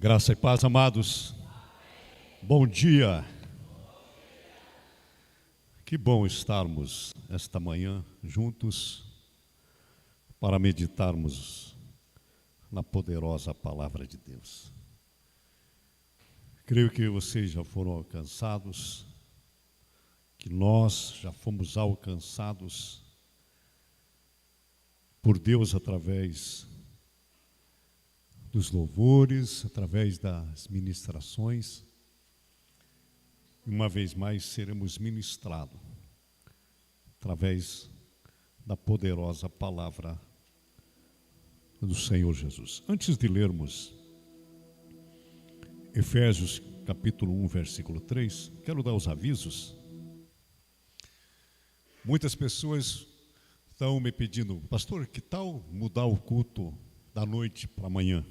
Graça e paz, amados. Bom dia. Que bom estarmos esta manhã juntos para meditarmos na poderosa palavra de Deus. Creio que vocês já foram alcançados, que nós já fomos alcançados por Deus através dos louvores, através das ministrações. E uma vez mais seremos ministrados através da poderosa palavra do Senhor Jesus. Antes de lermos Efésios capítulo 1, versículo 3, quero dar os avisos. Muitas pessoas estão me pedindo: pastor, que tal mudar o culto da noite para amanhã?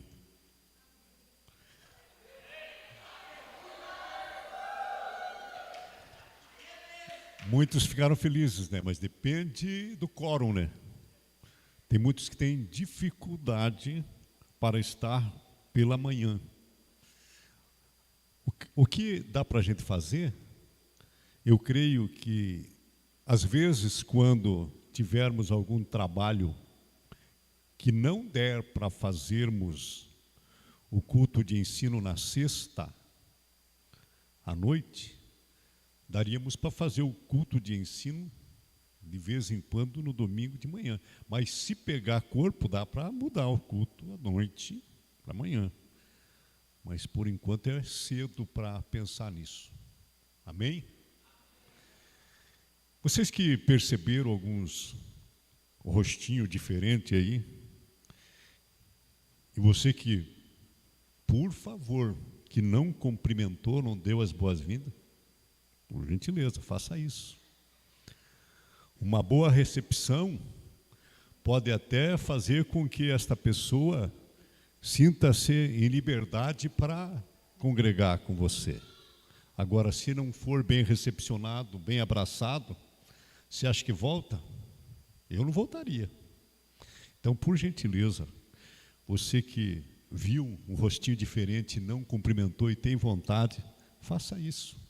Muitos ficaram felizes, né? Mas depende do quórum, né? Tem muitos que têm dificuldade para estar pela manhã. O que dá para a gente fazer? Eu creio que, às vezes, quando tivermos algum trabalho que não der para fazermos o culto de ensino na sexta à noite, daríamos para fazer o culto de ensino de vez em quando no domingo de manhã. Mas se pegar corpo, dá para mudar o culto à noite para amanhã. Mas por enquanto é cedo para pensar nisso. Amém? Vocês que perceberam alguns rostinhos diferentes aí, e você que, por favor, que não cumprimentou, não deu as boas-vindas, por gentileza, faça isso. Uma boa recepção pode até fazer com que esta pessoa sinta-se em liberdade para congregar com você. Agora, se não for bem recepcionado, bem abraçado, você acha que volta? Eu não voltaria. Então, por gentileza, você que viu um rostinho diferente, não cumprimentou e tem vontade, faça isso.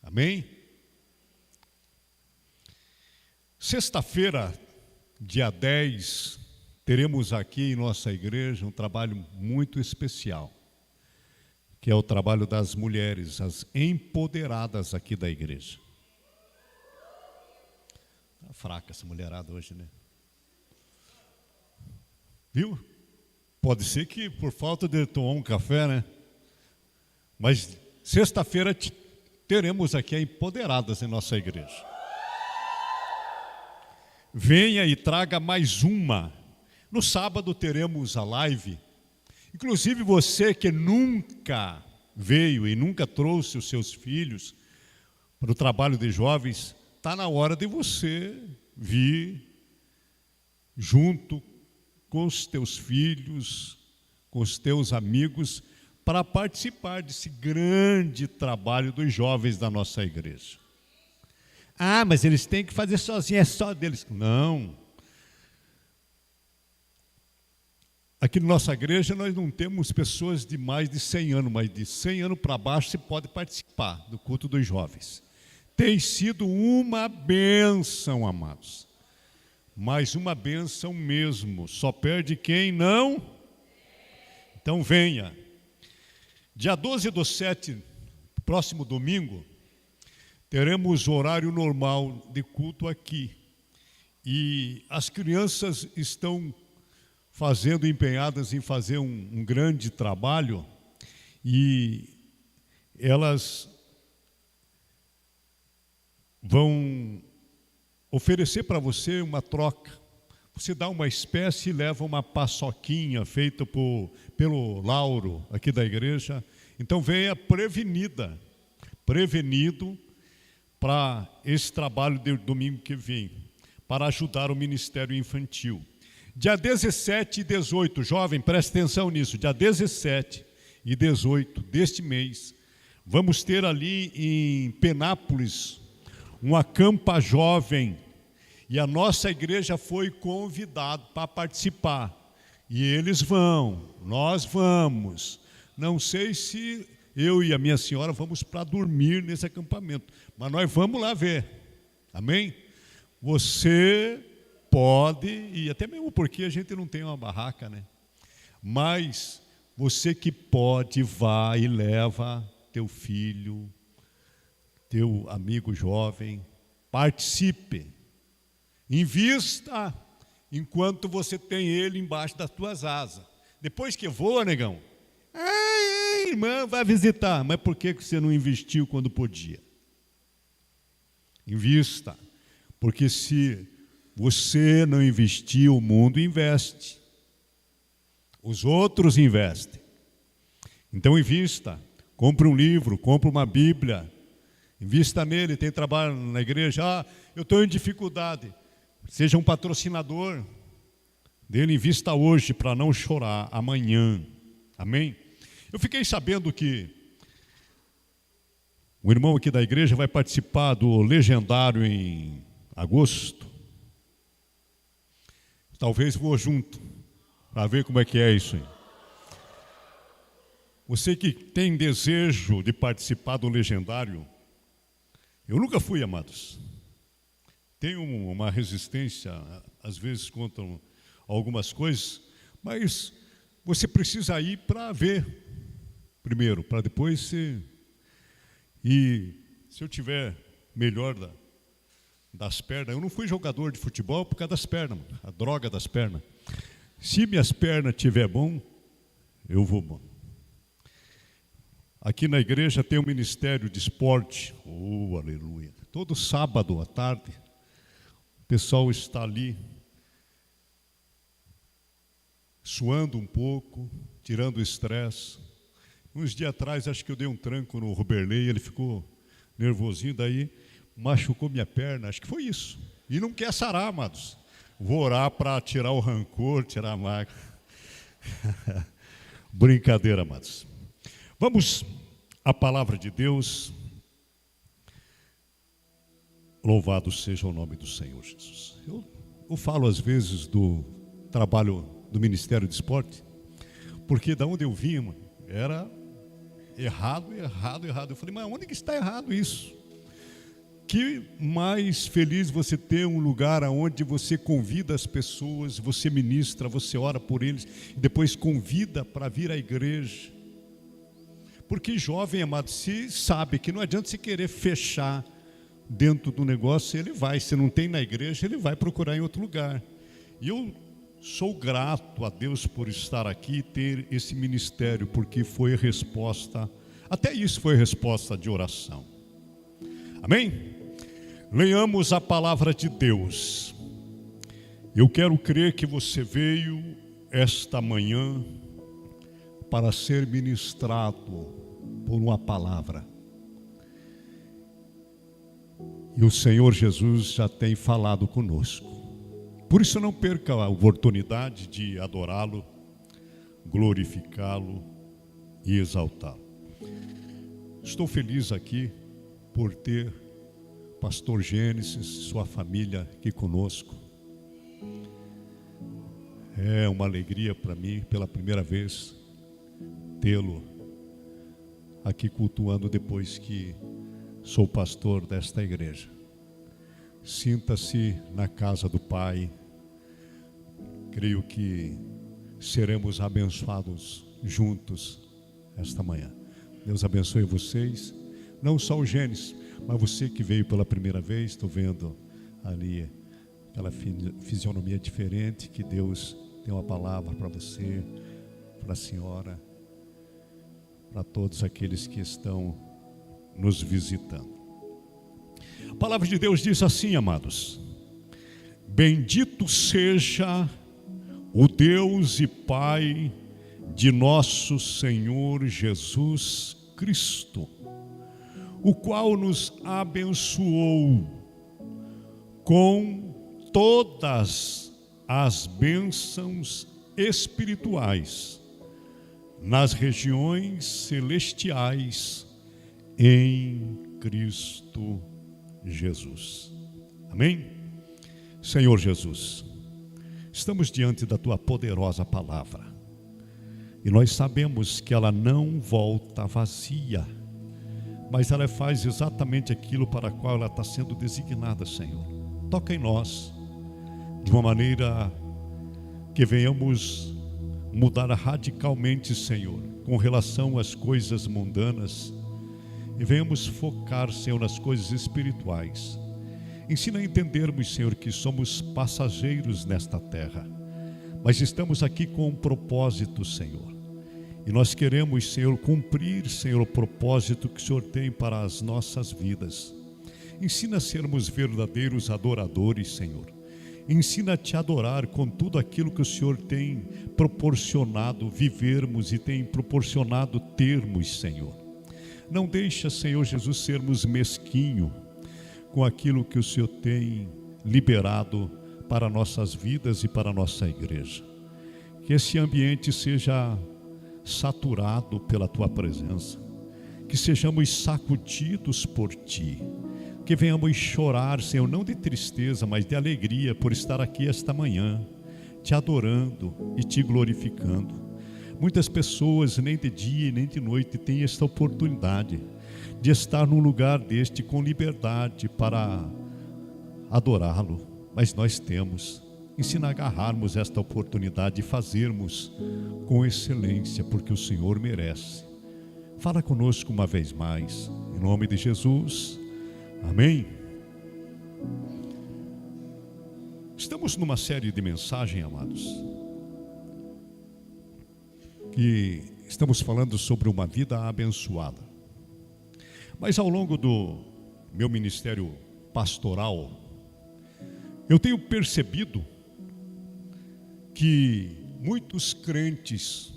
Amém? Sexta-feira, dia 10, teremos aqui em nossa igreja um trabalho muito especial, que é o trabalho das mulheres, as empoderadas aqui da igreja. Tá fraca essa mulherada hoje, né? Viu? Pode ser que por falta de tomar um café, né? Mas sexta-feira teremos aqui a empoderadas em nossa igreja. Venha e traga mais uma. No sábado teremos a live. Inclusive você que nunca veio e nunca trouxe os seus filhos para o trabalho de jovens, está na hora de você vir junto com os teus filhos, com os teus amigos, para participar desse grande trabalho dos jovens da nossa igreja. Ah, mas eles têm que fazer sozinhos, é só deles. Não. Aqui na nossa igreja nós não temos pessoas de mais de 100 anos, mas de 100 anos para baixo você pode participar do culto dos jovens. Tem sido uma bênção, amados. Mas uma bênção mesmo. Só perde quem não. Então venha. Dia 12/7, próximo domingo, teremos horário normal de culto aqui. E as crianças estão empenhadas em fazer um grande trabalho, e elas vão oferecer para você uma troca. Você dá uma espécie e leva uma paçoquinha feita pelo Lauro aqui da igreja. Então venha prevenido para esse trabalho de domingo que vem, para ajudar o ministério infantil. Dia 17 e 18, jovem, preste atenção nisso, dia 17 e 18 deste mês, vamos ter ali em Penápolis um acampa jovem, e a nossa igreja foi convidada para participar. E eles vão, nós vamos, Não sei se eu e a minha senhora vamos para dormir nesse acampamento, mas nós vamos lá ver. Amém? Você pode, e até mesmo porque a gente não tem uma barraca, né? Mas você que pode, vá e leva teu filho, teu amigo jovem, participe, invista enquanto você tem ele embaixo das tuas asas. Depois que voa, negão, irmã, vai visitar. Mas por que você não investiu quando podia? Invista, porque se você não investir, o mundo investe. Os outros investem. Então invista, compre um livro, compre uma Bíblia, invista nele. Tem trabalho na igreja, eu estou em dificuldade. Seja um patrocinador dele, invista hoje para não chorar amanhã. Amém? Eu fiquei sabendo que o irmão aqui da igreja vai participar do Legendário em agosto. Talvez vou junto, para ver como é que é isso aí. Você que tem desejo de participar do Legendário, eu nunca fui, amados. Tenho uma resistência, às vezes, contra algumas coisas, mas você precisa ir para ver primeiro, para depois se... E se eu tiver melhor das pernas, eu não fui jogador de futebol por causa das pernas, a droga das pernas. Se minhas pernas estiver bom, eu vou bom. Aqui na igreja tem um ministério de esporte, oh, aleluia. Todo sábado à tarde, o pessoal está ali, suando um pouco, tirando o estresse. Uns dias atrás, acho que eu dei um tranco no Roberley, ele ficou nervosinho, daí machucou minha perna, acho que foi isso. E não quer sarar, amados. Vou orar para tirar o rancor, tirar a mágoa. Brincadeira, amados. Vamos à palavra de Deus. Louvado seja o nome do Senhor Jesus. Eu falo às vezes do trabalho do Ministério de Esporte, porque da onde eu vim, era errado. Eu falei, mas onde que está errado isso? Que mais feliz você ter um lugar onde você convida as pessoas, você ministra, você ora por eles, e depois convida para vir à igreja. Porque jovem, amado, se sabe que não adianta se querer fechar dentro do negócio, ele vai, se não tem na igreja, ele vai procurar em outro lugar. E eu sou grato a Deus por estar aqui e ter esse ministério, porque foi resposta, até isso foi resposta de oração. Amém? Leiamos a palavra de Deus. Eu quero crer que você veio esta manhã para ser ministrado por uma palavra. E o Senhor Jesus já tem falado conosco. Por isso não perca a oportunidade de adorá-lo, glorificá-lo e exaltá-lo. Estou feliz aqui por ter pastor Gênesis, sua família aqui conosco. É uma alegria para mim, pela primeira vez, tê-lo aqui cultuando depois que sou pastor desta igreja. Sinta-se na casa do Pai. Creio que seremos abençoados juntos esta manhã. Deus abençoe vocês, não só o Gênesis, mas você que veio pela primeira vez. Estou vendo ali aquela fisionomia diferente. Que Deus tem uma palavra para você, para a senhora, para todos aqueles que estão nos visitando. A palavra de Deus diz assim, amados: bendito seja o Deus e Pai de nosso Senhor Jesus Cristo, o qual nos abençoou com todas as bênçãos espirituais nas regiões celestiais em Cristo Jesus. Amém? Senhor Jesus, estamos diante da Tua poderosa palavra. E nós sabemos que ela não volta vazia, mas ela faz exatamente aquilo para o qual ela está sendo designada, Senhor. Toca em nós, de uma maneira que venhamos mudar radicalmente, Senhor, com relação às coisas mundanas, e venhamos focar, Senhor, nas coisas espirituais. Ensina a entendermos, Senhor, que somos passageiros nesta terra, mas estamos aqui com um propósito, Senhor. E nós queremos, Senhor, cumprir, Senhor, o propósito que o Senhor tem para as nossas vidas. Ensina a sermos verdadeiros adoradores, Senhor. Ensina a te adorar com tudo aquilo que o Senhor tem proporcionado vivermos e tem proporcionado termos, Senhor. Não deixa, Senhor Jesus, sermos mesquinhos com aquilo que o Senhor tem liberado para nossas vidas e para a nossa igreja. Que esse ambiente seja saturado pela Tua presença, que sejamos sacudidos por Ti, que venhamos chorar, Senhor, não de tristeza, mas de alegria por estar aqui esta manhã, Te adorando e Te glorificando. Muitas pessoas, nem de dia nem de noite, têm esta oportunidade de estar num lugar deste com liberdade para adorá-lo, mas nós temos. Ensina a agarrarmos esta oportunidade e fazermos com excelência, porque o Senhor merece. Fala conosco uma vez mais, em nome de Jesus, amém. Estamos numa série de mensagens, amados, que estamos falando sobre uma vida abençoada. Mas ao longo do meu ministério pastoral, eu tenho percebido que muitos crentes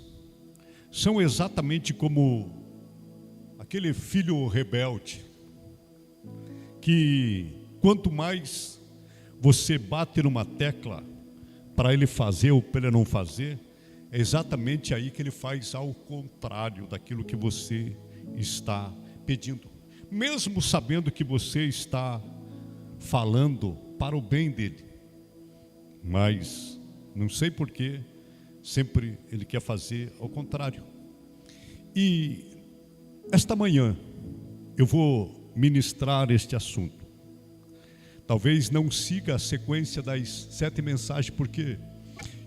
são exatamente como aquele filho rebelde, que quanto mais você bate numa tecla para ele fazer ou para ele não fazer, é exatamente aí que ele faz ao contrário daquilo que você está pedindo, mesmo sabendo que você está falando para o bem dele, mas não sei porquê, sempre ele quer fazer ao contrário. E esta manhã eu vou ministrar este assunto. Talvez não siga a sequência das 7 mensagens, porque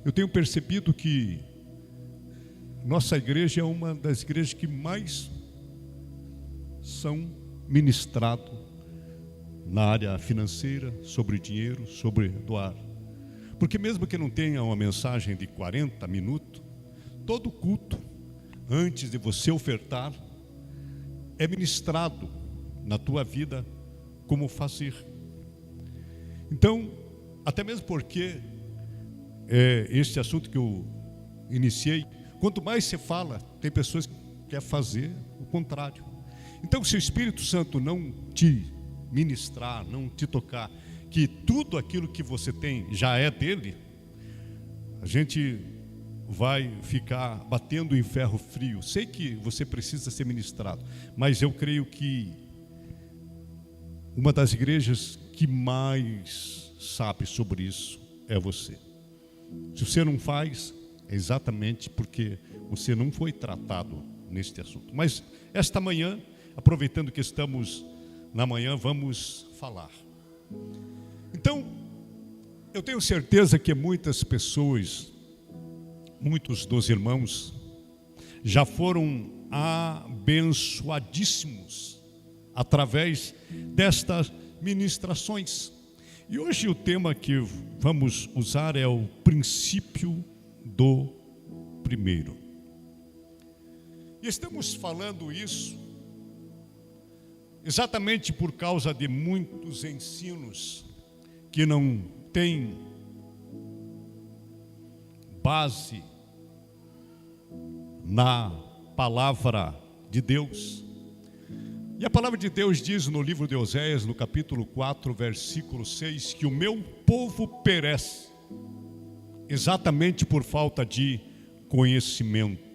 eu tenho percebido que nossa igreja é uma das igrejas que mais são ministrado na área financeira, sobre dinheiro, sobre doar. Porque mesmo que não tenha uma mensagem de 40 minutos, todo culto, antes de você ofertar, é ministrado na tua vida como fazer. Então, até mesmo porque este assunto que eu iniciei, quanto mais você fala, tem pessoas que querem fazer o contrário. Então, se o Espírito Santo não te ministrar, não te tocar, que tudo aquilo que você tem já é dele, a gente vai ficar batendo em ferro frio. Sei que você precisa ser ministrado, mas eu creio que uma das igrejas que mais sabe sobre isso é você. Se você não faz, é exatamente porque você não foi tratado neste assunto. Mas esta manhã, aproveitando que estamos na manhã, vamos falar. Então, eu tenho certeza que muitas pessoas, muitos dos irmãos, já foram abençoadíssimos através destas ministrações. E hoje o tema que vamos usar é o princípio do primeiro. E estamos falando isso exatamente por causa de muitos ensinos que não têm base na palavra de Deus. E a palavra de Deus diz no livro de Oséias, no capítulo 4, versículo 6, que o meu povo perece exatamente por falta de conhecimento.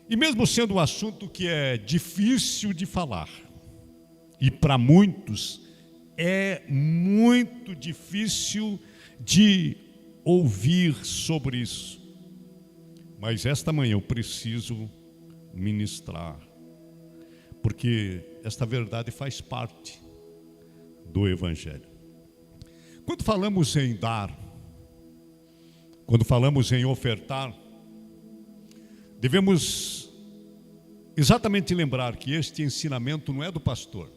E mesmo sendo um assunto que é difícil de falar, e para muitos é muito difícil de ouvir sobre isso, Mas esta manhã eu preciso ministrar, porque esta verdade faz parte do Evangelho. Quando falamos em dar, quando falamos em ofertar, devemos exatamente lembrar que este ensinamento não é do pastor.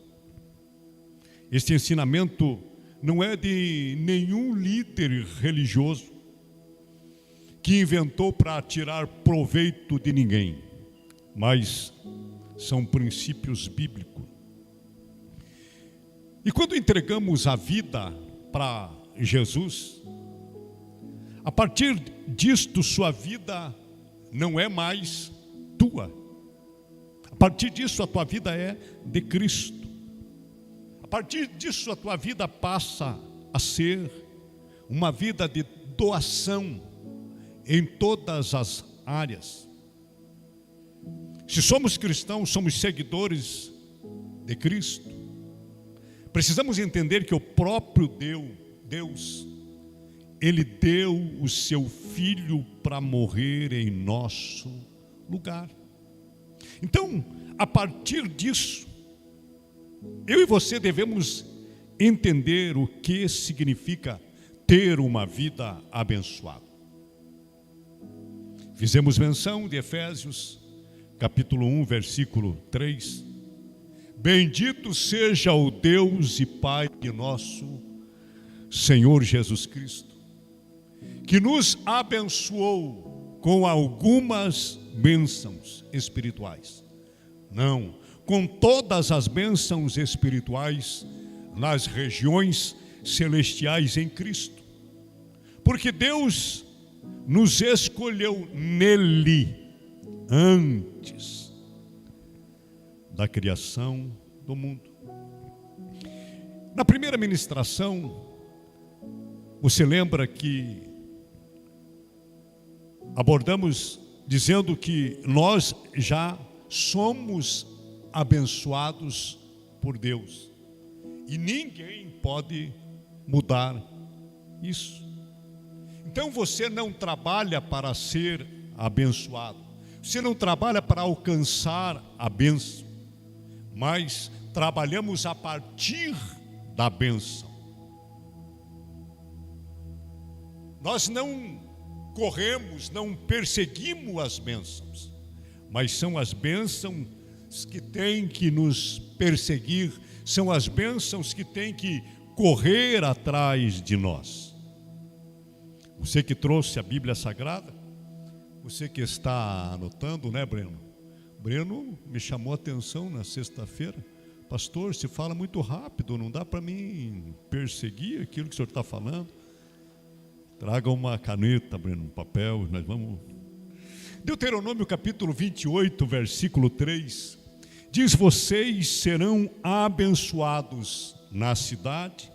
Este ensinamento não é de nenhum líder religioso que inventou para tirar proveito de ninguém, mas são princípios bíblicos. E quando entregamos a vida para Jesus, a partir disto sua vida não é mais tua. A partir disso a tua vida é de Cristo. A partir disso a tua vida passa a ser uma vida de doação em todas as áreas. Se somos cristãos, somos seguidores de Cristo, precisamos entender que o próprio Deus, Ele deu o seu Filho para morrer em nosso lugar. Então, a partir disso, eu e você devemos entender o que significa ter uma vida abençoada. Fizemos menção de Efésios, capítulo 1, versículo 3. Bendito seja o Deus e Pai de nosso Senhor Jesus Cristo, que nos abençoou com algumas bênçãos espirituais. Não, com todas as bênçãos espirituais nas regiões celestiais em Cristo. Porque Deus nos escolheu nele antes da criação do mundo. Na primeira ministração, você lembra que abordamos dizendo que nós já somos abençoados por Deus e ninguém pode mudar isso. Então você não trabalha para ser abençoado, você não trabalha para alcançar a bênção, mas trabalhamos a partir da bênção. Nós não corremos, não perseguimos as bênçãos, mas são as bênçãos que têm que nos perseguir, são as bênçãos que têm que correr atrás de nós. Você que trouxe a Bíblia Sagrada, você que está anotando, né, Breno? Breno me chamou a atenção na sexta-feira. Pastor, se fala muito rápido, não dá para mim perseguir aquilo que o senhor está falando. Traga uma caneta, Breno, um papel, nós vamos... Deuteronômio capítulo 28, versículo 3, diz: vocês serão abençoados na cidade,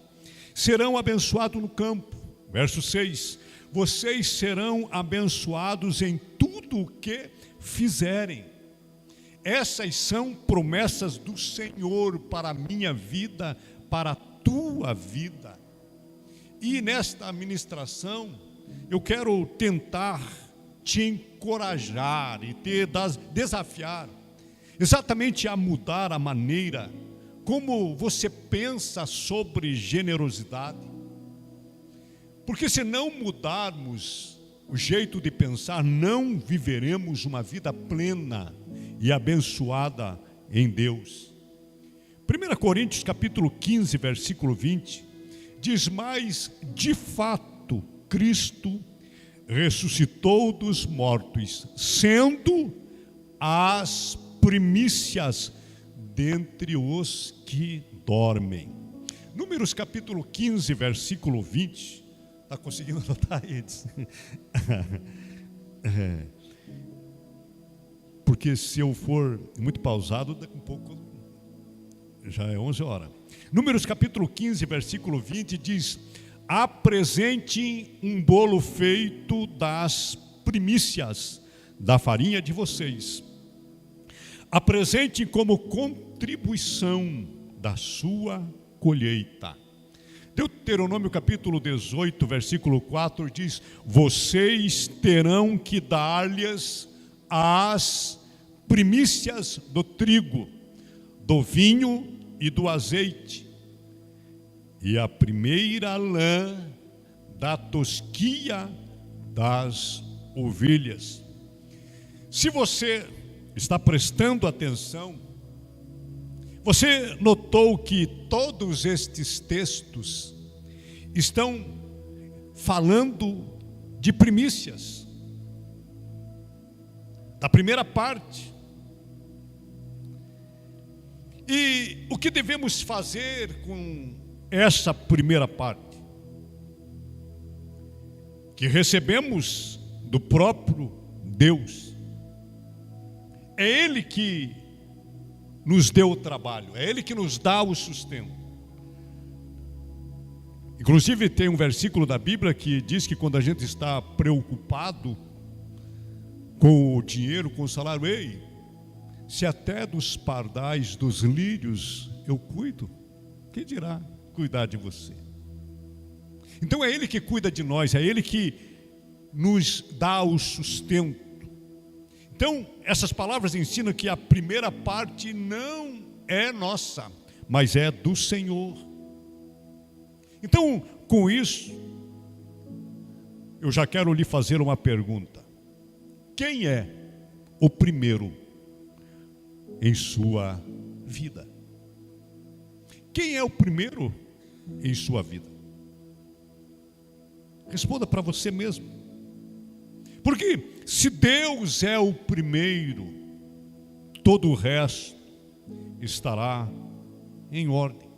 serão abençoados no campo. Verso 6, vocês serão abençoados em tudo o que fizerem. Essas são promessas do Senhor para a minha vida, para a tua vida. E nesta ministração, eu quero tentar te encorajar e te desafiar exatamente a mudar a maneira como você pensa sobre generosidade. Porque se não mudarmos o jeito de pensar, não viveremos uma vida plena e abençoada em Deus. 1 Coríntios capítulo 15, versículo 20, diz: mas de fato Cristo ressuscitou dos mortos, sendo as primícias dentre os que dormem. Números capítulo 15, versículo 20. Está conseguindo anotar eles? Porque se eu for muito pausado, daqui a pouco já é 11 horas. Números capítulo 15, versículo 20 diz: apresentem um bolo feito das primícias da farinha de vocês. Apresentem como contribuição da sua colheita. Deuteronômio capítulo 18, versículo 4 diz: vocês terão que dar-lhes as primícias do trigo, do vinho e do azeite, e a primeira lã da tosquia das ovelhas. Se você está prestando atenção, você notou que todos estes textos estão falando de primícias, da primeira parte. E o que devemos fazer com essa primeira parte? Que recebemos do próprio Deus. É Ele que nos deu o trabalho, é Ele que nos dá o sustento. Inclusive tem um versículo da Bíblia que diz que quando a gente está preocupado com o dinheiro, com o salário, ei, se até dos pardais, dos lírios eu cuido, quem dirá cuidar de você? Então é Ele que cuida de nós, é Ele que nos dá o sustento. Então, essas palavras ensinam que a primeira parte não é nossa, mas é do Senhor. Então, com isso, eu já quero lhe fazer uma pergunta. Quem é o primeiro em sua vida? Quem é o primeiro em sua vida? Responda para você mesmo. Porque se Deus é o primeiro, todo o resto estará em ordem.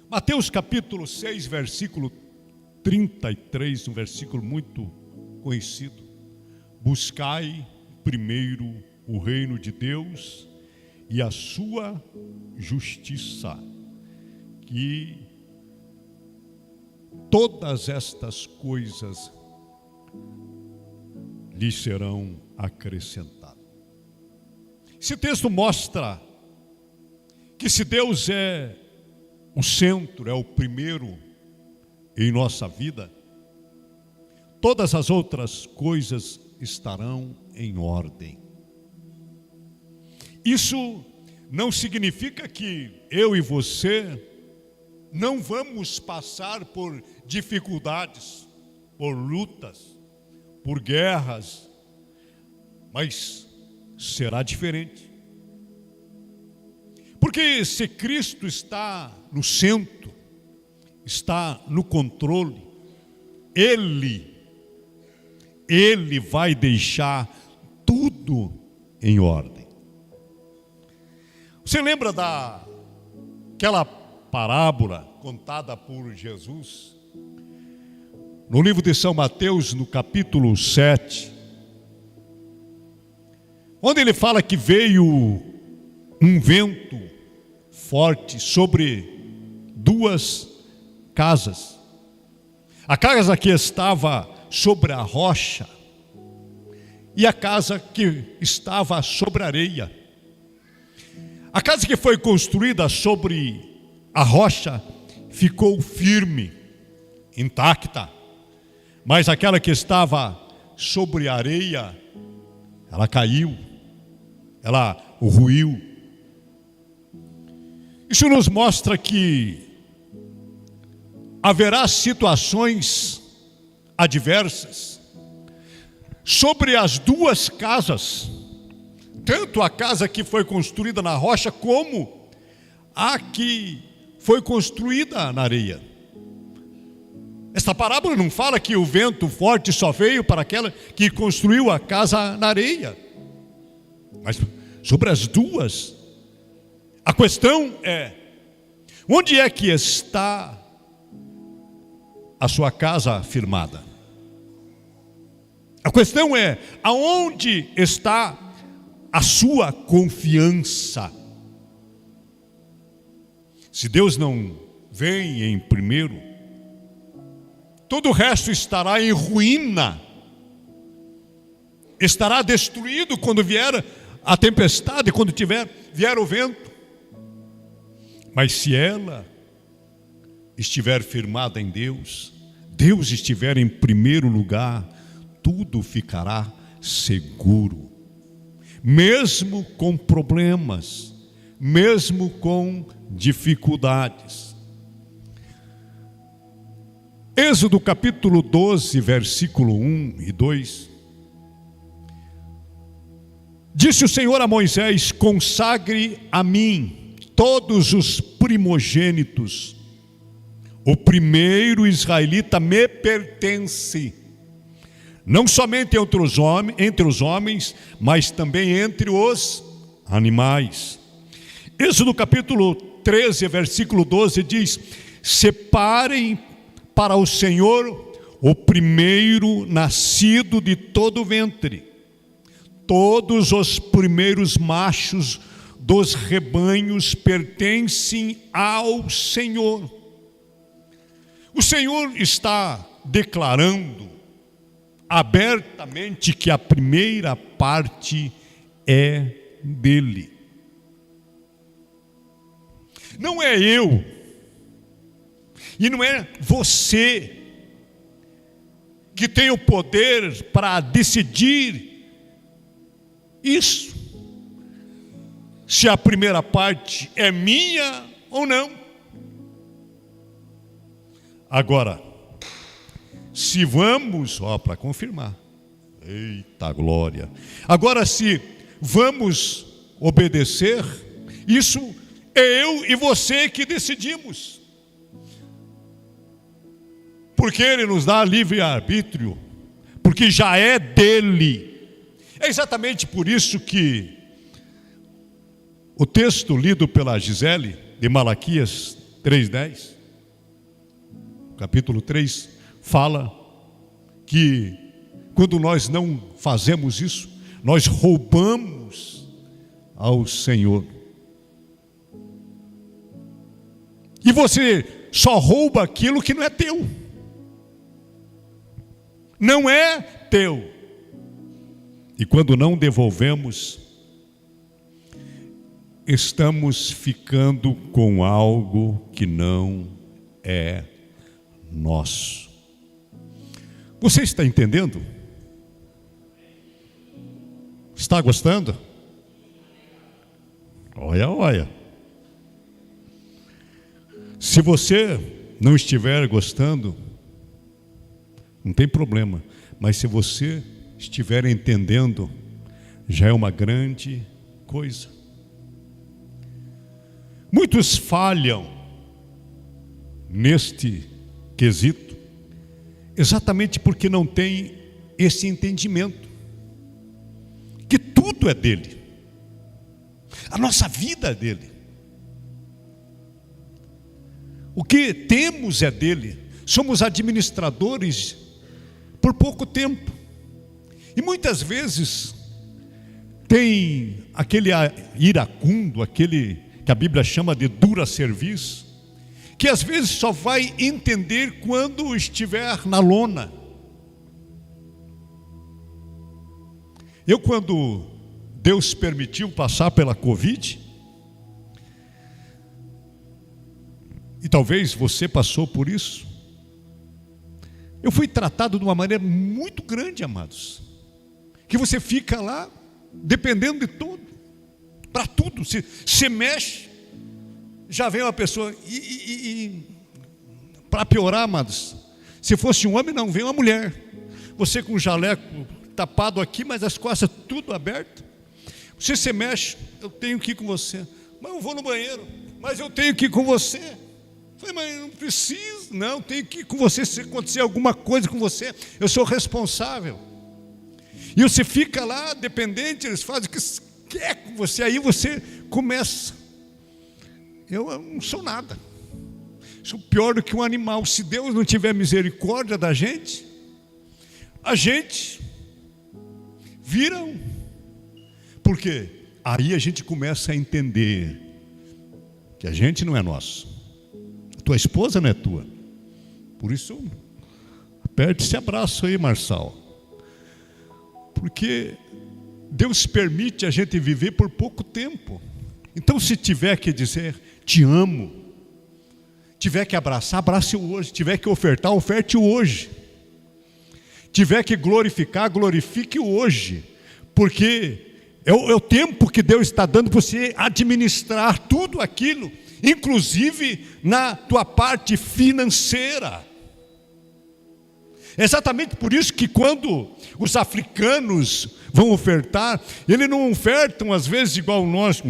Mateus capítulo 6, versículo 33, um versículo muito conhecido. Buscai primeiro o reino de Deus e a sua justiça, que todas estas coisas lhes serão acrescentadas. Esse texto mostra que se Deus é o centro, é o primeiro em nossa vida, todas as outras coisas estarão em ordem. Isso não significa que eu e você não vamos passar por dificuldades, por lutas, por guerras, mas será diferente. Porque se Cristo está no centro, está no controle, Ele vai deixar tudo em ordem. Você lembra daquela parábola contada por Jesus? No livro de São Mateus, no capítulo 7, onde ele fala que veio um vento forte sobre duas casas. A casa que estava sobre a rocha e a casa que estava sobre a areia. A casa que foi construída sobre a rocha ficou firme, intacta. Mas aquela que estava sobre a areia, ela caiu, ela ruiu. Isso nos mostra que haverá situações adversas sobre as duas casas, tanto a casa que foi construída na rocha, como a que foi construída na areia. Esta parábola não fala que o vento forte só veio para aquela que construiu a casa na areia, mas sobre as duas. A questão é: onde é que está a sua casa firmada? A questão é: aonde está a sua confiança? Se Deus não vem em primeiro, todo o resto estará em ruína, estará destruído quando vier a tempestade, quando vier o vento. Mas se ela estiver firmada em Deus, Deus estiver em primeiro lugar, tudo ficará seguro. Mesmo com problemas, mesmo com dificuldades. Êxodo capítulo 12, versículo 1 e 2. Disse o Senhor a Moisés: consagre a mim todos os primogênitos. O primeiro israelita me pertence, não somente entre os homens, mas também entre os animais. Êxodo capítulo 13, versículo 12 diz: separem para o Senhor o primeiro nascido de todo o ventre, todos os primeiros machos dos rebanhos pertencem ao Senhor. O Senhor está declarando abertamente que a primeira parte é dele. Não é eu, e não é você que tem o poder para decidir isso, se a primeira parte é minha ou não. Agora, se vamos, para confirmar, eita glória, agora se vamos obedecer, isso é eu e você que decidimos, porque Ele nos dá livre-arbítrio, porque já é dele. É exatamente por isso que o texto lido pela Gisele, de Malaquias 3:10, capítulo 3, fala que quando nós não fazemos isso, nós roubamos ao Senhor. E você só rouba aquilo que não é teu. Não é teu. E quando não devolvemos, estamos ficando com algo que não é nosso. Você está entendendo? Está gostando? Olha, olha. Se você não estiver gostando, não tem problema. Mas se você estiver entendendo, já é uma grande coisa. Muitos falham neste quesito, exatamente porque não tem esse entendimento, que tudo é dele, a nossa vida é dele, o que temos é dele, somos administradores por pouco tempo, e muitas vezes tem aquele iracundo, aquele que a Bíblia chama de dura serviço, que às vezes só vai entender quando estiver na lona. Eu, quando Deus permitiu passar pela Covid, e talvez você passou por isso, eu fui tratado de uma maneira muito grande, amados, que você fica lá dependendo de tudo, para tudo, se mexe, já vem uma pessoa, para piorar, amados, se fosse um homem, não, vem uma mulher, você com o jaleco tapado aqui, mas as costas tudo aberto, você se mexe, eu tenho que ir com você, mas eu vou no banheiro, mas eu tenho que ir com você, eu falei, mas não preciso, não, tenho que ir com você, se acontecer alguma coisa com você, eu sou responsável, e você fica lá, dependente, eles fazem o que quer com você, aí você começa, eu não sou nada, sou pior do que um animal. Se Deus não tiver misericórdia da gente, a gente vira por quê? Aí a gente começa a entender que a gente não é nosso, a tua esposa não é tua, por isso aperte esse abraço aí, Marçal, porque Deus permite a gente viver por pouco tempo. Então, se tiver que dizer te amo Tiver que abraçar, abrace hoje. Tiver que ofertar, oferte hoje. Tiver que glorificar, glorifique hoje. Porque é o tempo que Deus está dando para você administrar tudo aquilo, inclusive na tua parte financeira. É exatamente por isso que quando os africanos vão ofertar, eles não ofertam às vezes igual nós.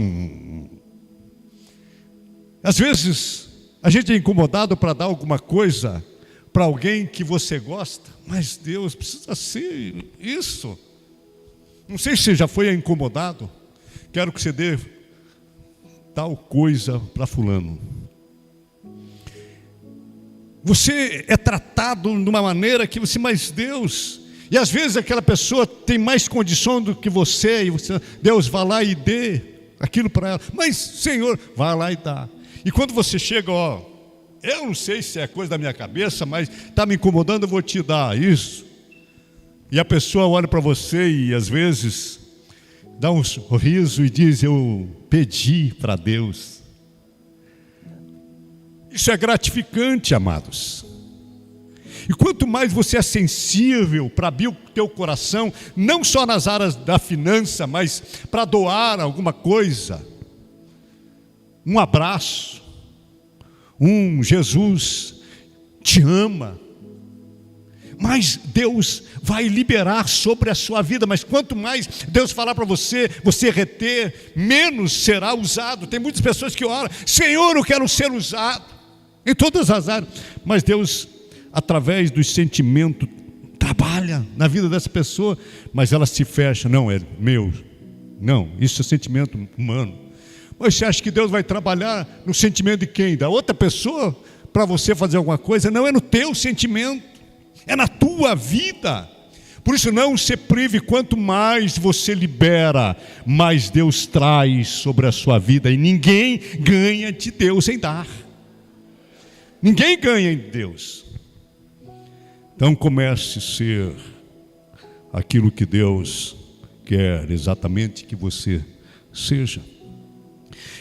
Às vezes a gente é incomodado para dar alguma coisa para alguém que você gosta, mas Deus precisa ser isso. Não sei se você já foi incomodado. Quero que você dê tal coisa para fulano. Você é tratado de uma maneira que você, mas Deus, e às vezes aquela pessoa tem mais condição do que você, e você, Deus, vá lá e dê aquilo para ela. Mas Senhor, vá lá e dá. E quando você chega, eu não sei se é coisa da minha cabeça, mas está me incomodando, eu vou te dar isso. E a pessoa olha para você e às vezes dá um sorriso e diz, eu pedi para Deus. Isso é gratificante, amados. E quanto mais você é sensível para abrir o teu coração, não só nas áreas da finança, mas para doar alguma coisa, um abraço, Jesus te ama, mas Deus vai liberar sobre a sua vida. Mas quanto mais Deus falar para você, você reter, menos será usado. Tem muitas pessoas que oram, Senhor, eu quero ser usado em todas as áreas, mas Deus, através do sentimento, trabalha na vida dessa pessoa, mas ela se fecha, não, é meu, não, isso é sentimento humano. Mas você acha que Deus vai trabalhar no sentimento de quem? Da outra pessoa, para você fazer alguma coisa? Não, é no teu sentimento, é na tua vida. Por isso não se prive, quanto mais você libera, mais Deus traz sobre a sua vida, e ninguém ganha de Deus em dar. Ninguém ganha em Deus. Então comece a ser aquilo que Deus quer exatamente que você seja.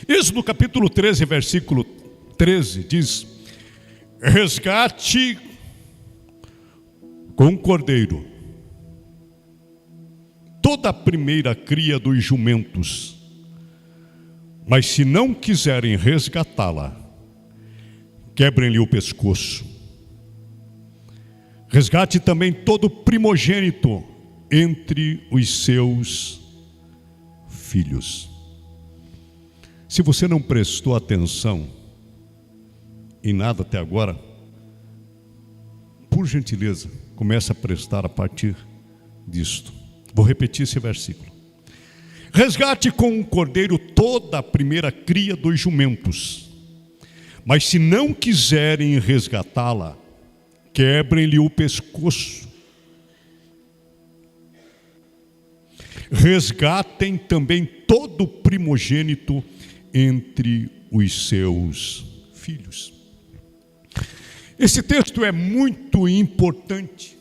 Êxodo capítulo 13, versículo 13 diz: resgate com um cordeiro toda a primeira cria dos jumentos, mas se não quiserem resgatá-la, quebrem-lhe o pescoço. Resgate também todo primogênito entre os seus filhos. Se você não prestou atenção em nada até agora, por gentileza, comece a prestar a partir disto. Vou repetir esse versículo. Resgate com um cordeiro toda a primeira cria dos jumentos, mas se não quiserem resgatá-la, quebrem-lhe o pescoço. Resgatem também todo primogênito entre os seus filhos. Esse texto é muito importante,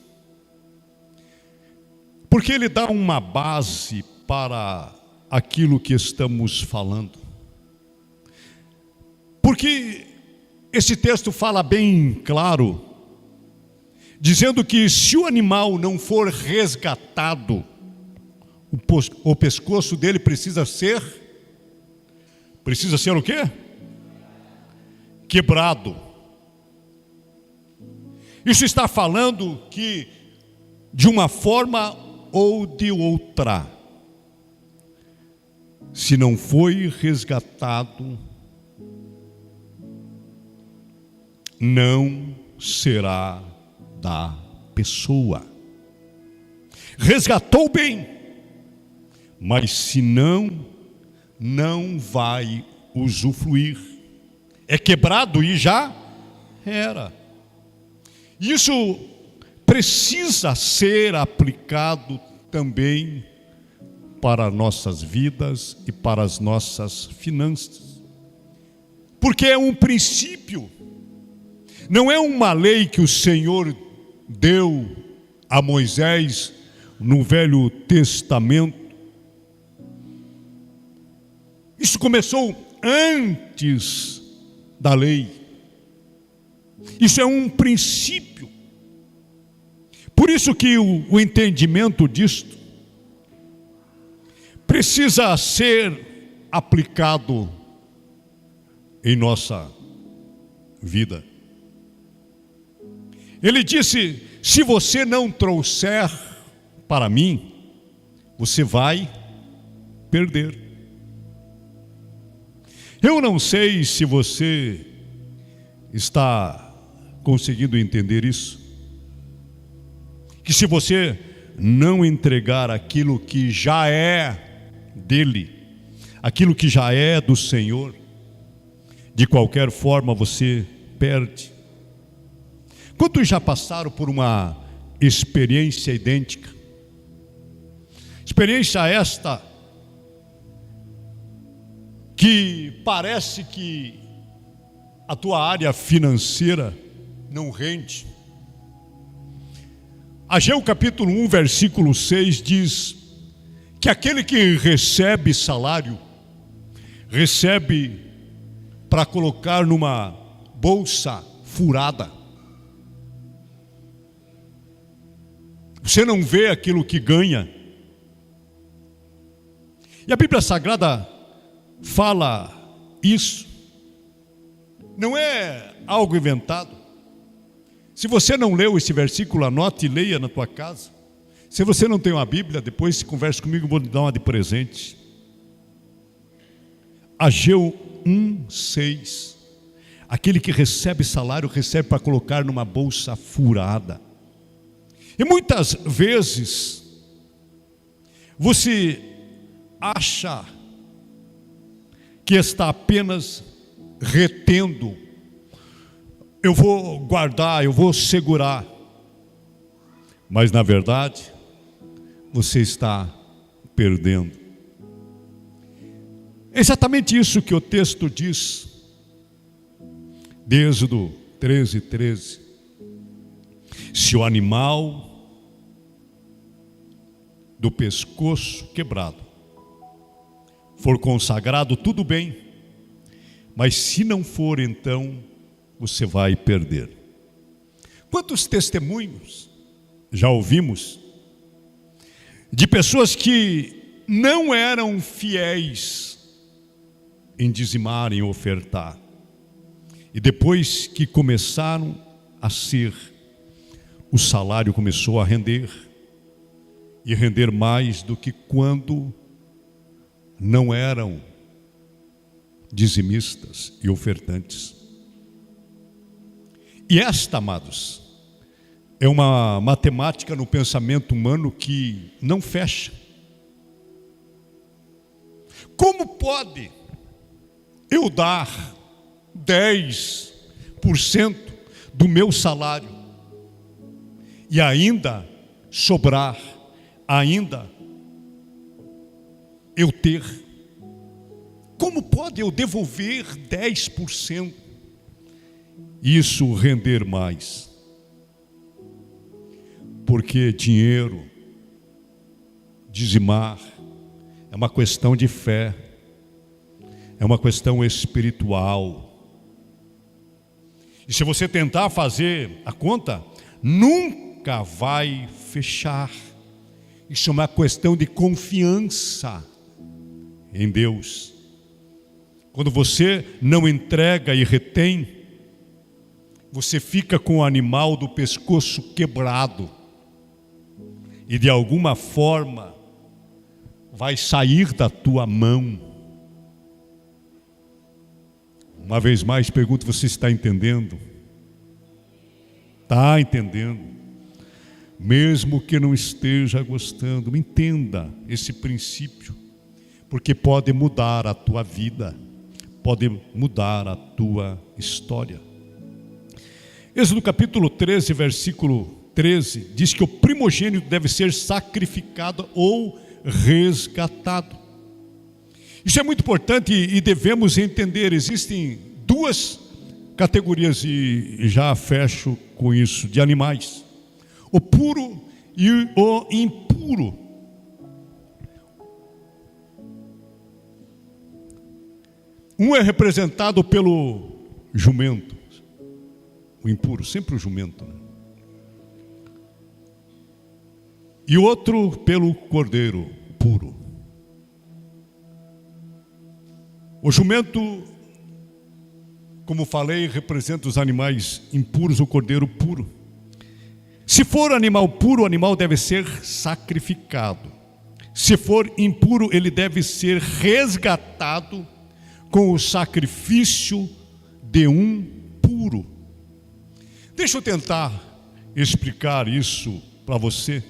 porque ele dá uma base para aquilo que estamos falando. Porque esse texto fala bem claro, dizendo que se o animal não for resgatado, o pescoço dele precisa ser o quê? Quebrado. Isso está falando que de uma forma ou de outra, se não foi resgatado, não será da pessoa. Resgatou bem, mas se não vai usufruir. É quebrado e já era. Isso precisa ser aplicado também para nossas vidas e para as nossas finanças. Porque é um princípio, não é uma lei que o Senhor deu a Moisés no Velho Testamento. Isso começou antes da lei. Isso é um princípio. Por isso que o entendimento disto precisa ser aplicado em nossa vida. Ele disse: se você não trouxer para mim, você vai perder. Eu não sei se você está conseguindo entender isso. Que se você não entregar aquilo que já é dele, aquilo que já é do Senhor, de qualquer forma você perde. Quantos já passaram por uma experiência idêntica? Experiência esta que parece que a tua área financeira não rende. Ageu capítulo 1, versículo 6 diz que aquele que recebe salário, recebe para colocar numa bolsa furada. Você não vê aquilo que ganha. E a Bíblia Sagrada fala isso. Não é algo inventado. Se você não leu esse versículo, anote e leia na tua casa. Se você não tem uma Bíblia, depois se converse comigo, vou lhe dar uma de presente. Ageu 1:6. Aquele que recebe salário, recebe para colocar numa bolsa furada. E muitas vezes você acha que está apenas retendo. Eu vou guardar, eu vou segurar. Mas na verdade, você está perdendo. É exatamente isso que o texto diz. De Êxodo 13:13. Se o animal do pescoço quebrado for consagrado, tudo bem. Mas se não for, então você vai perder. Quantos testemunhos já ouvimos de pessoas que não eram fiéis em dizimar, em ofertar, e depois que começaram a ser, o salário começou a render, e render mais do que quando não eram dizimistas e ofertantes. E esta, amados, é uma matemática no pensamento humano que não fecha. Como pode eu dar 10% do meu salário e ainda sobrar, ainda eu ter? Como pode eu devolver 10%? Isso render mais? Porque dinheiro, dizimar, é uma questão de fé, é uma questão espiritual. E se você tentar fazer a conta, nunca vai fechar. Isso é uma questão de confiança em Deus. Quando você não entrega e retém, você fica com o animal do pescoço quebrado. E de alguma forma vai sair da tua mão. Uma vez mais pergunto, você está entendendo? Está entendendo? Mesmo que não esteja gostando, entenda esse princípio, porque pode mudar a tua vida, pode mudar a tua história. Êxodo capítulo 13, versículo 13, diz que o primogênito deve ser sacrificado ou resgatado. Isso é muito importante e devemos entender. Existem duas categorias, e já fecho com isso, de animais: o puro e o impuro. Um é representado pelo jumento, o impuro, sempre o jumento, né? E outro pelo cordeiro puro. O jumento, como falei, representa os animais impuros, o cordeiro puro. Se for animal puro, o animal deve ser sacrificado. Se for impuro, ele deve ser resgatado com o sacrifício de um puro. Deixa eu tentar explicar isso para você.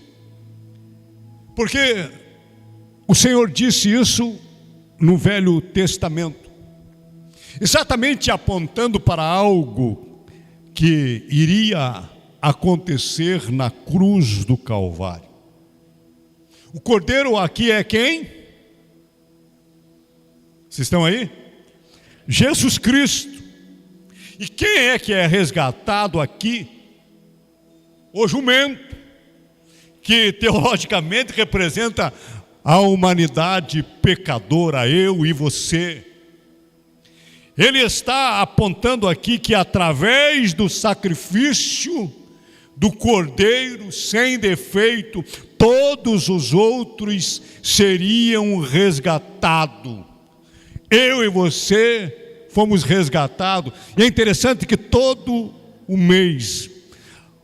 Porque o Senhor disse isso no Velho Testamento, exatamente apontando para algo que iria acontecer na cruz do Calvário. O cordeiro aqui é quem? Vocês estão aí? Jesus Cristo. E quem é que é resgatado aqui? O jumento, que teologicamente representa a humanidade pecadora, eu e você. Ele está apontando aqui que através do sacrifício do cordeiro sem defeito, todos os outros seriam resgatados. Eu e você fomos resgatados. E é interessante que todo o mês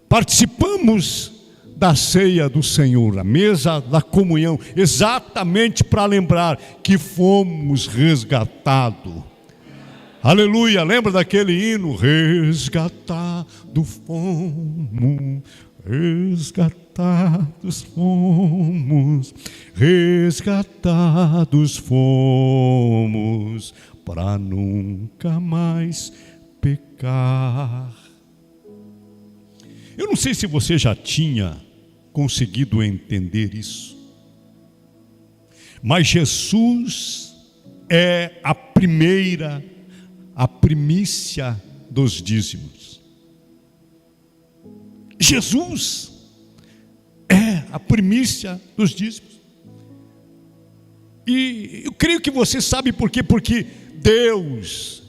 participamos da ceia do Senhor, a mesa da comunhão, exatamente para lembrar que fomos resgatados. Aleluia, lembra daquele hino? Resgatado fomos, resgatados fomos, resgatados fomos, para nunca mais pecar. Eu não sei se você já tinha conseguido entender isso, mas Jesus é a primícia dos dízimos. Jesus é a primícia dos dízimos. E eu creio que você sabe por quê? Porque Deus,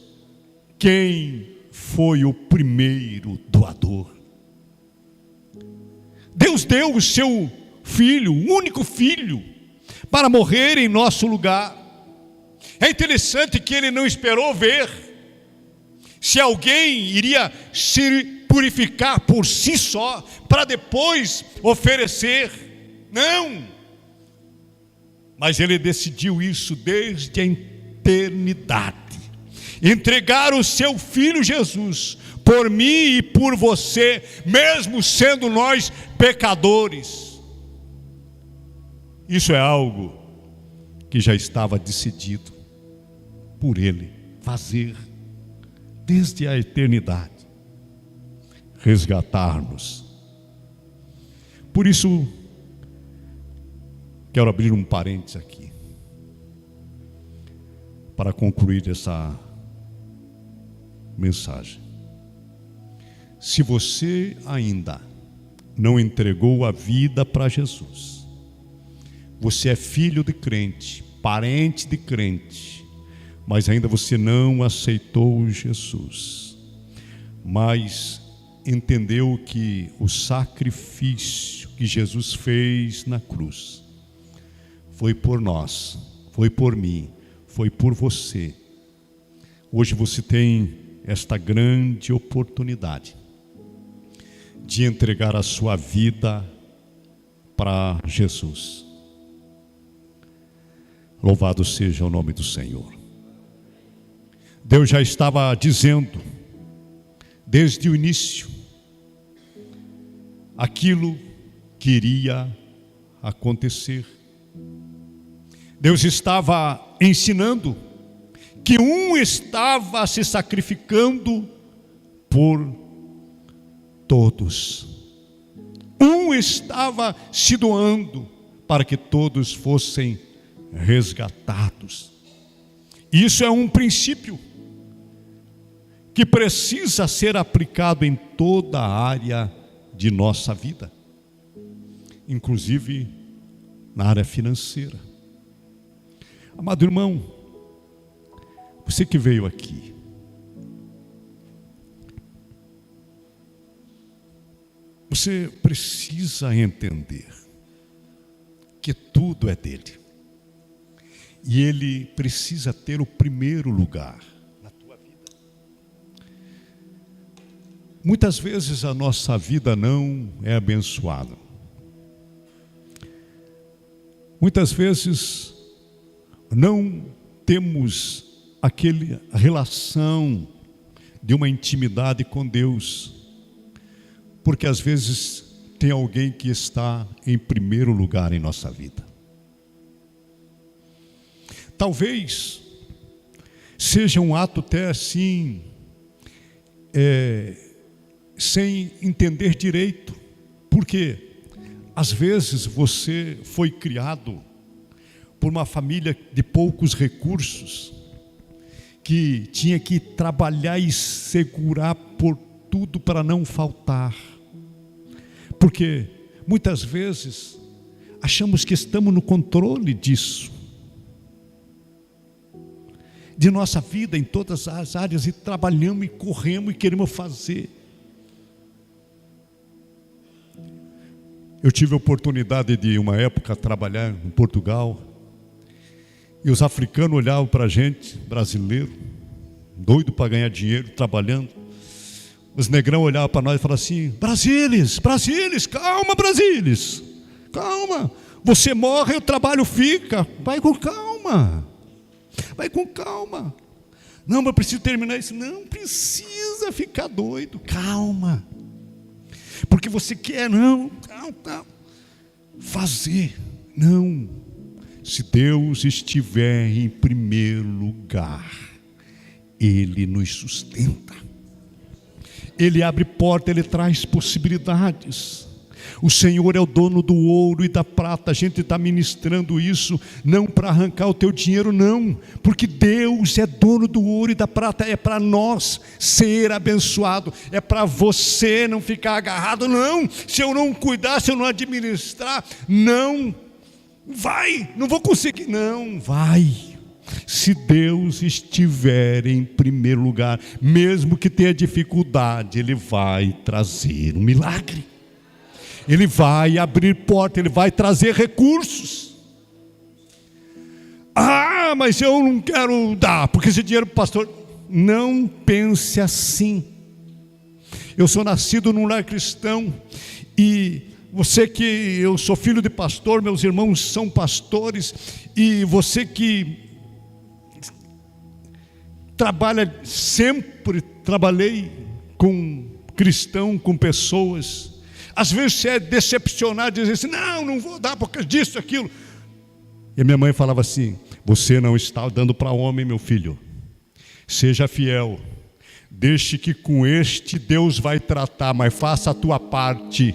quem foi o primeiro doador. Deus deu o seu filho, o único filho, para morrer em nosso lugar. É interessante que ele não esperou ver se alguém iria se purificar por si só, para depois oferecer. Não! Mas ele decidiu isso desde a eternidade. Entregar o seu filho Jesus por mim e por você, mesmo sendo nós pecadores. Isso é algo que já estava decidido por ele fazer desde a eternidade, resgatar-nos. Por isso, quero abrir um parênteses aqui, para concluir essa mensagem. Se você ainda não entregou a vida para Jesus, você é filho de crente, parente de crente, mas ainda você não aceitou Jesus, mas entendeu que o sacrifício que Jesus fez na cruz foi por nós, foi por mim, foi por você. Hoje você tem esta grande oportunidade de entregar a sua vida para Jesus. Louvado seja o nome do Senhor. Deus já estava dizendo, desde o início, aquilo que iria acontecer. Deus estava ensinando que um estava se sacrificando por todos. Um estava se doando para que todos fossem resgatados. Isso é um princípio que precisa ser aplicado em toda a área de nossa vida, inclusive na área financeira. Amado irmão, você que veio aqui, Você precisa entender que tudo é dele. E ele precisa ter o primeiro lugar na tua vida. Muitas vezes a nossa vida não é abençoada. Muitas vezes não temos aquela relação de uma intimidade com Deus, porque às vezes tem alguém que está em primeiro lugar em nossa vida. Talvez seja um ato até assim, sem entender direito, porque às vezes você foi criado por uma família de poucos recursos, que tinha que trabalhar e segurar por tudo para não faltar. Porque muitas vezes achamos que estamos no controle disso, de nossa vida em todas as áreas, e trabalhamos e corremos e queremos fazer. Eu tive a oportunidade de, uma época, trabalhar em Portugal, e os africanos olhavam para a gente, brasileiro, doido para ganhar dinheiro, trabalhando. Os negrão olhavam para nós e falavam assim: Brasilis, calma, Brasilis, calma, você morre e o trabalho fica, vai com calma, não, mas eu preciso terminar isso. Não precisa ficar doido, calma, porque você quer, não, fazer, não. Se Deus estiver em primeiro lugar, Ele nos sustenta, Ele abre porta, Ele traz possibilidades. O Senhor é o dono do ouro e da prata. A gente está ministrando isso não para arrancar o teu dinheiro, não, porque Deus é dono do ouro e da prata. É para nós ser abençoado, é para você não ficar agarrado. Não, se eu não cuidar, se eu não administrar, não vou conseguir. Não, vai. Se Deus estiver em primeiro lugar, mesmo que tenha dificuldade, Ele vai trazer um milagre, Ele vai abrir porta, Ele vai trazer recursos. Mas eu não quero dar, porque esse dinheiro para o pastor. Não pense assim. Eu sou nascido num lar cristão, e você que eu sou filho de pastor, meus irmãos são pastores, e você que sempre trabalhei com cristão, com pessoas. Às vezes você é decepcionado, diz assim: não vou dar porque disso, aquilo. E a minha mãe falava assim: você não está dando para homem, meu filho. Seja fiel, deixe que com este Deus vai tratar, mas faça a tua parte.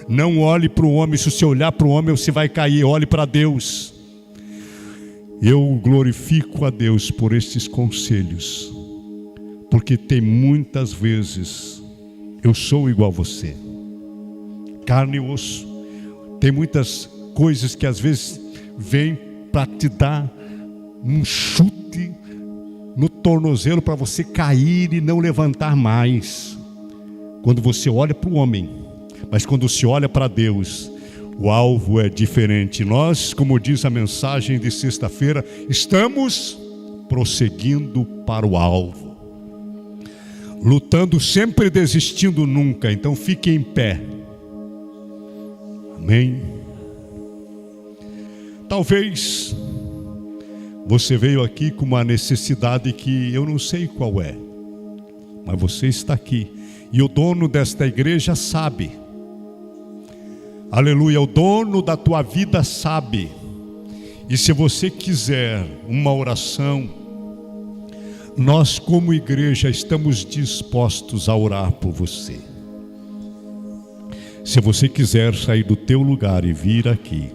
Não olhe para o homem. Se você olhar para o homem, você vai cair. Olhe para Deus. Eu glorifico a Deus por estes conselhos, porque tem muitas vezes eu sou igual a você, carne e osso. Tem muitas coisas que às vezes vêm para te dar um chute no tornozelo, para você cair e não levantar mais. Quando você olha para o homem, mas quando se olha para Deus, o alvo é diferente. Nós, como diz a mensagem de sexta-feira, estamos prosseguindo para o alvo, lutando sempre, desistindo nunca. Então fique em pé. Amém. Talvez você veio aqui com uma necessidade que eu não sei qual é, mas você está aqui, e o dono desta igreja sabe. Aleluia, o dono da tua vida sabe. E se você quiser uma oração, nós como igreja estamos dispostos a orar por você. Se você quiser sair do teu lugar e vir aqui,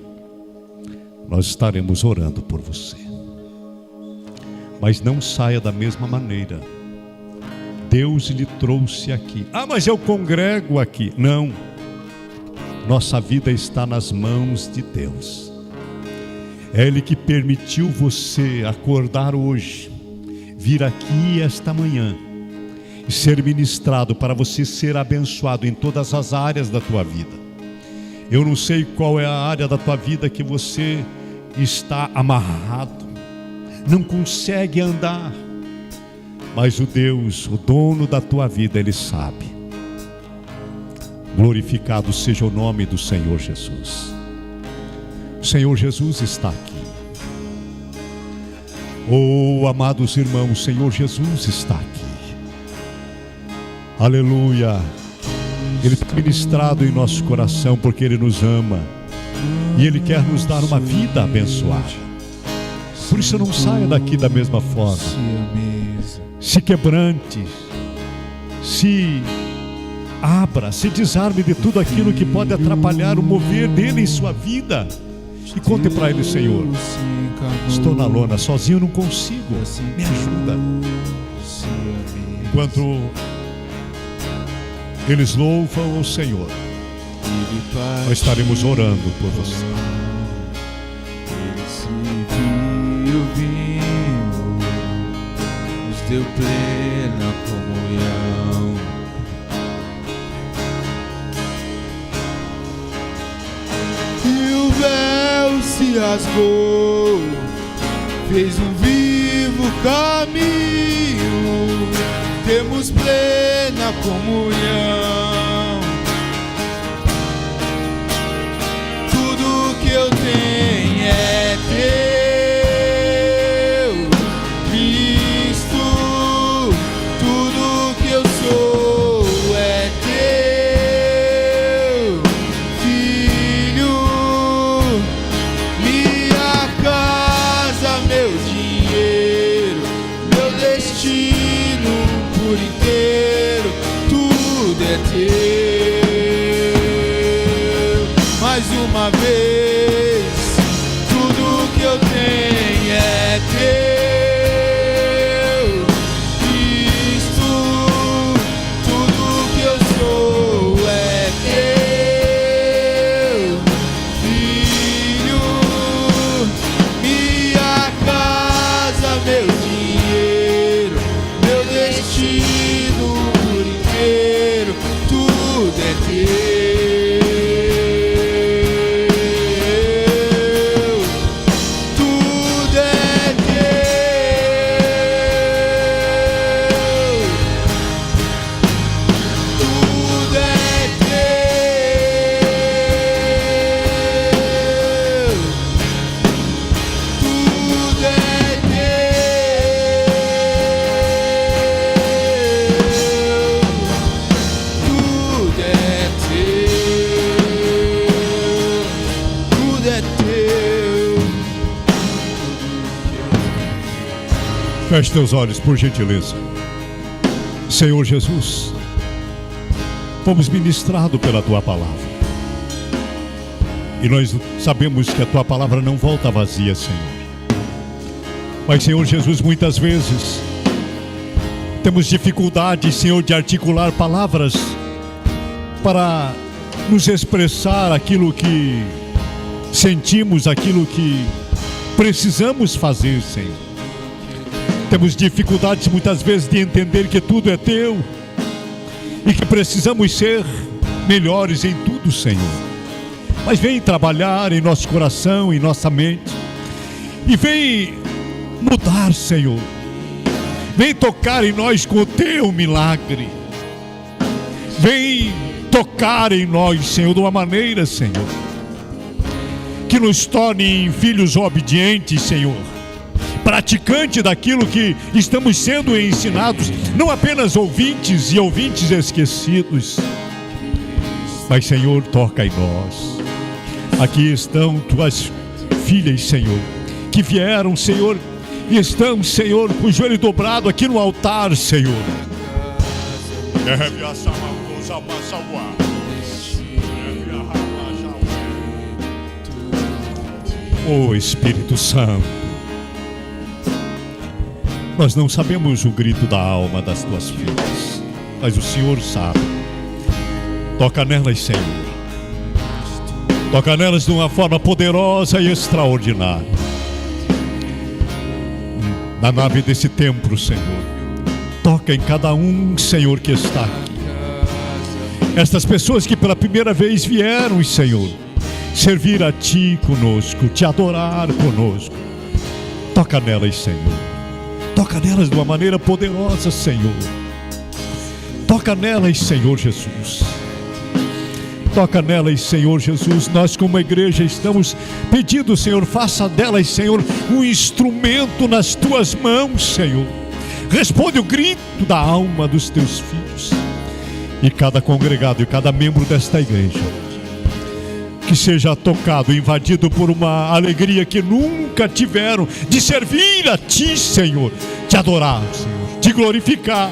nós estaremos orando por você. Mas não saia da mesma maneira. Deus lhe trouxe aqui. Mas eu congrego aqui. Não. Nossa vida está nas mãos de Deus. É Ele que permitiu você acordar hoje, vir aqui esta manhã ser ministrado, para você ser abençoado em todas as áreas da tua vida. Eu não sei qual é a área da tua vida que você está amarrado, não consegue andar, mas o Deus, o dono da tua vida, Ele sabe. Glorificado seja o nome do Senhor Jesus. O Senhor Jesus está aqui. Oh, amados irmãos, o Senhor Jesus está aqui. Aleluia. Ele tem ministrado em nosso coração porque Ele nos ama e Ele quer nos dar uma vida abençoada. Por isso não saia daqui da mesma forma. Se quebrante, se abra, se desarme de tudo aquilo que pode atrapalhar o mover dele em sua vida. E conte para Ele: Senhor, estou na lona, sozinho eu não consigo, me ajuda. Enquanto eles louvam ao Senhor, nós estaremos orando por você. Ele serviu o vinho, nos deu plena comunhão. E o véu se rasgou, fez um vivo caminho, temos plena comunhão. Tudo que eu tenho é teu, Cristo. Tudo que eu sou é teu, Filho. Minha casa, meu dinheiro, meu destino por inteiro, tudo é teu. Mais uma vez, tudo que eu tenho é teu, Cristo. Tudo que eu sou é teu, Filho. Minha casa, meu dinheiro, meu destino por inteiro, tudo é teu. Tudo é teu. Tudo é teu. Tudo é tudo é teu, tudo é teu. Feche teus olhos, por gentileza. Senhor Jesus, fomos ministrados pela Tua Palavra. E nós sabemos que a Tua Palavra não volta vazia, Senhor. Mas, Senhor Jesus, muitas vezes temos dificuldade, Senhor, de articular palavras para nos expressar aquilo que sentimos, aquilo que precisamos fazer, Senhor. Temos dificuldades muitas vezes de entender que tudo é Teu e que precisamos ser melhores em tudo, Senhor. Mas vem trabalhar em nosso coração, em nossa mente, e vem mudar, Senhor. Vem tocar em nós com o Teu milagre. Vem tocar em nós, Senhor, de uma maneira, Senhor, que nos torne filhos obedientes, Senhor, praticante daquilo que estamos sendo ensinados, não apenas ouvintes e ouvintes esquecidos. Mas, Senhor, toca em nós. Aqui estão Tuas filhas, Senhor, que vieram, Senhor, e estão, Senhor, com o joelho dobrado aqui no altar, Senhor. Oh, Espírito Santo, nós não sabemos o grito da alma das Tuas filhas, mas o Senhor sabe. Toca nelas, Senhor. Toca nelas de uma forma poderosa e extraordinária. Na nave desse templo, Senhor, Toca em cada um, Senhor, que está aqui. Estas pessoas que pela primeira vez vieram, Senhor, servir a Ti conosco, Te adorar conosco. Toca nelas, Senhor. Toca nelas de uma maneira poderosa, Senhor. Toca nelas, Senhor Jesus. Toca nelas, Senhor Jesus. Nós como igreja estamos pedindo, Senhor, faça delas, Senhor, um instrumento nas Tuas mãos, Senhor. Responde o grito da alma dos Teus filhos. E cada congregado e cada membro desta igreja que seja tocado, invadido por uma alegria que nunca tiveram de servir a Ti, Senhor, Te adorar, Senhor, Te glorificar.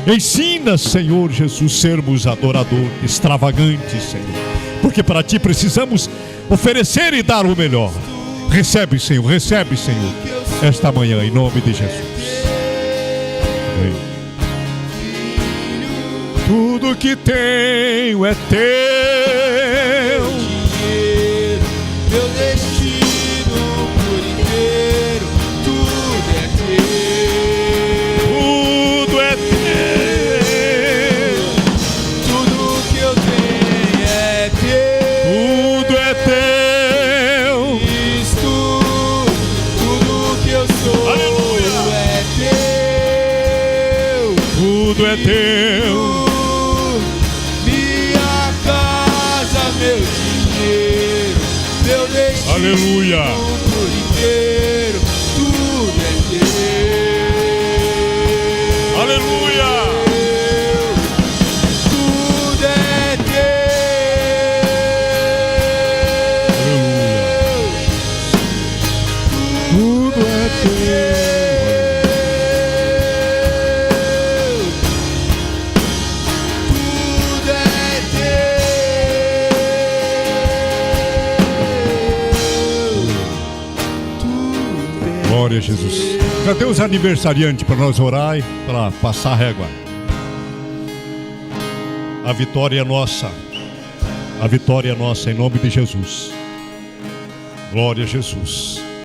Ensina, Senhor Jesus, sermos adoradores, extravagantes, Senhor, porque para Ti precisamos oferecer e dar o melhor. Recebe, Senhor, esta manhã, em nome de Jesus. Amém. Tudo que tenho é Teu. Meu destino por inteiro, tudo é Teu. Tudo é Teu. Tudo que eu tenho é Teu. Tudo é Teu. Cristo, tudo que eu sou, Aleluia. é Teu. Tudo é Teu. Minha casa, meu dinheiro, meu destino Aleluia. por inteiro, tudo é Teu. Aleluia. Tudo é Teu. Tudo é Teu. Tudo é Teu. Glória a Jesus. Cadê os aniversariantes para nós orar e para passar a régua? A vitória é nossa. A vitória é nossa em nome de Jesus. Glória a Jesus.